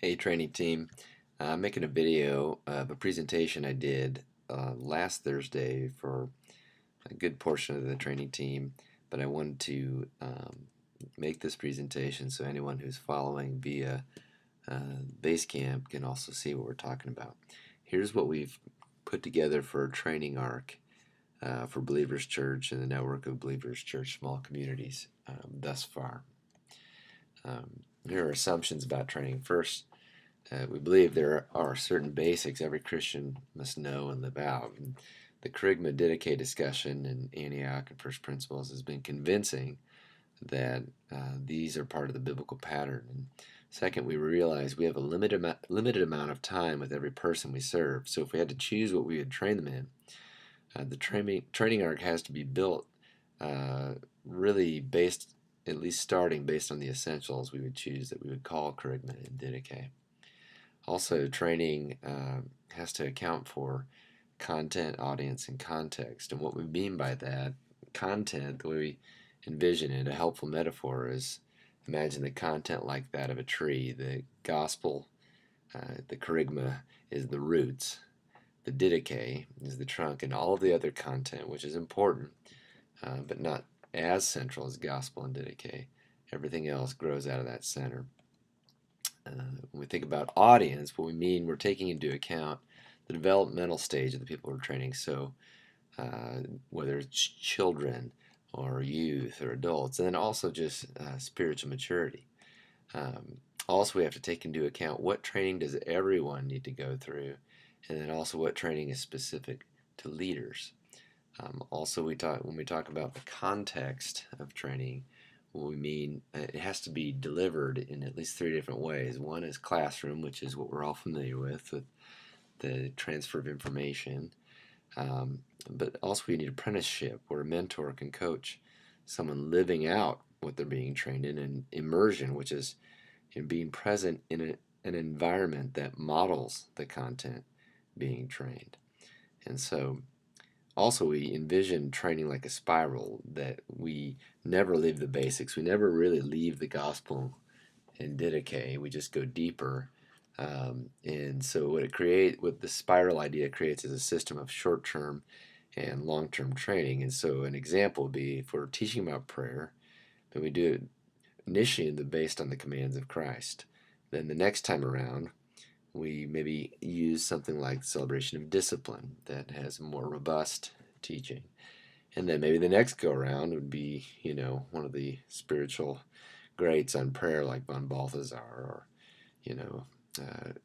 Hey training team, I'm making a video of a presentation I did last Thursday for a good portion of the training team, but I wanted to make this presentation so anyone who's following via Basecamp can also see what we're talking about. Here's what we've put together for a training arc for Believers Church and the network of Believers Church small communities thus far. Here are assumptions about training. First, we believe there are certain basics every Christian must know and live out. And the Kerygma Didache discussion in Antioch and First Principles has been convincing that these are part of the biblical pattern. And second, we realize we have a limited amount of time with every person we serve. So if we had to choose what we would train them in, the training arc has to be built really based, at least starting based on the essentials we would choose that we would call Kerygma and Didache. Also, training has to account for content, audience, and context. And what we mean by that, content, the way we envision it, a helpful metaphor is imagine the content like that of a tree. The gospel, the kerygma, is the roots. The didache is the trunk, and all of the other content, which is important, but not as central as gospel and didache. Everything else grows out of that center. When we think about audience, what we mean, we're taking into account the developmental stage of the people we're training. So whether it's children or youth or adults, and then also just spiritual maturity. Also, we have to take into account what training does everyone need to go through, and then also what training is specific to leaders. Also, when we talk about the context of training, what we mean, it has to be delivered in at least three different ways. One is classroom, which is what we're all familiar with the transfer of information. But also we need apprenticeship, where a mentor can coach someone living out what they're being trained in, and immersion, which is being present in an environment that models the content being trained. And so also we envision training like a spiral, that we never leave the basics. We never really leave the gospel and didache. We just go deeper. And so what the spiral idea creates is a system of short-term and long-term training. And so an example would be if we're teaching about prayer, then we do it initially based on the commands of Christ. Then the next time around, we maybe use something like celebration of discipline that has a more robust teaching. And then maybe the next go around would be, one of the spiritual greats on prayer like von Balthasar or,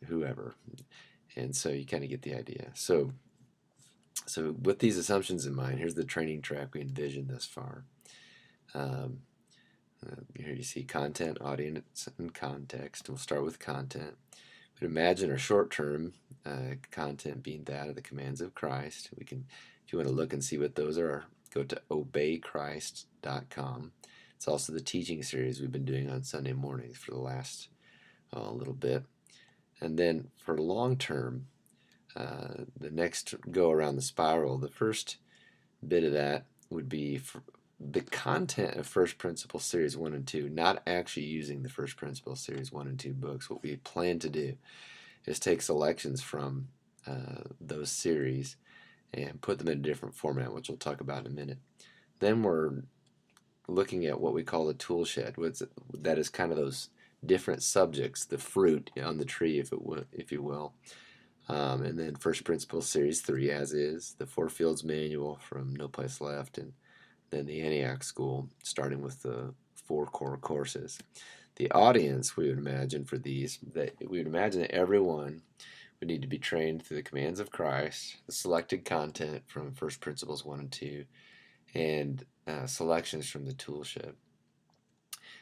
whoever. And so you kind of get the idea. So with these assumptions in mind, here's the training track we envisioned thus far. Here you see content, audience, and context. We'll start with content. But imagine our short-term content being that of the commands of Christ. We can, if you want to look and see what those are, go to obeychrist.com. It's also the teaching series we've been doing on Sunday mornings for the last little bit. And then for long-term, the next go around the spiral, the first bit of that would be for the content of First Principles Series 1 and 2, not actually using the First Principles Series 1 and 2 books. What we plan to do is take selections from those series and put them in a different format, which we'll talk about in a minute. Then we're looking at what we call the tool shed. That is kind of those different subjects, the fruit on the tree, if you will. And then First Principles Series 3, as is, the Four Fields Manual from No Place Left, and then the Antioch School, starting with the 4 core courses. The audience we would imagine for these, that we would imagine that everyone would need to be trained through the commands of Christ, the selected content from First Principles 1 and 2, and selections from the tool shed.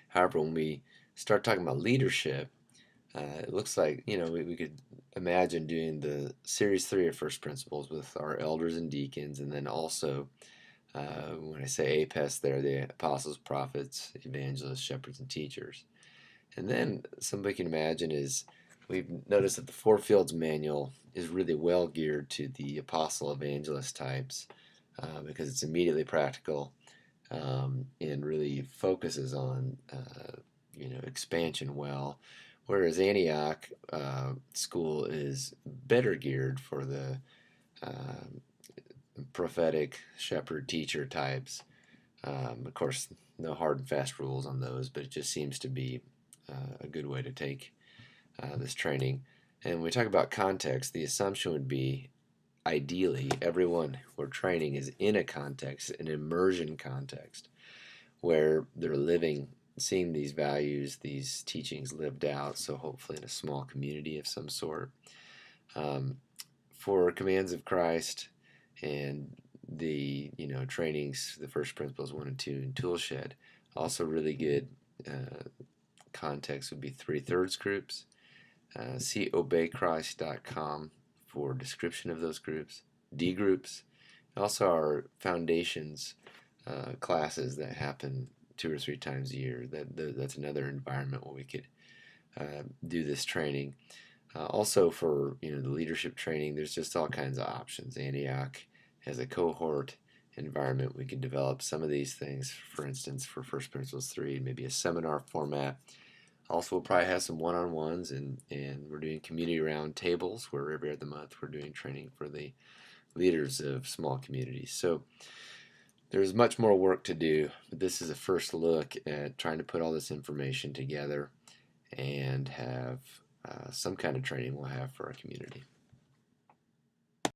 However, when we start talking about leadership, it looks like, we could imagine doing the Series 3 of First Principles with our elders and deacons, and then also, when I say APES there, the apostles, prophets, evangelists, shepherds, and teachers. And then somebody can imagine is, we've noticed that the Four Fields Manual is really well geared to the apostle evangelist types because it's immediately practical and really focuses on, expansion well, whereas Antioch school is better geared for the uh, prophetic shepherd teacher types. Of course, no hard and fast rules on those, but it just seems to be a good way to take this training. And when we talk about context, the assumption would be ideally everyone we're training is in a context, an immersion context, where they're living, seeing these values, these teachings lived out, so hopefully in a small community of some sort. For Commands of Christ and the trainings, the first principles 1 and 2 in Toolshed, also really good context would be 3/3 groups. See obeychrist.com for description of those groups. D groups, also our foundations classes that happen 2 or 3 times a year. That's another environment where we could do this training. Also for the leadership training, there's just all kinds of options. Antioch has a cohort environment. We can develop some of these things, for instance, for First Principles 3, maybe a seminar format. Also, we'll probably have some one-on-ones, and we're doing community round tables where every other month we're doing training for the leaders of small communities. So there's much more work to do, but this is a first look at trying to put all this information together and have some kind of training we'll have for our community.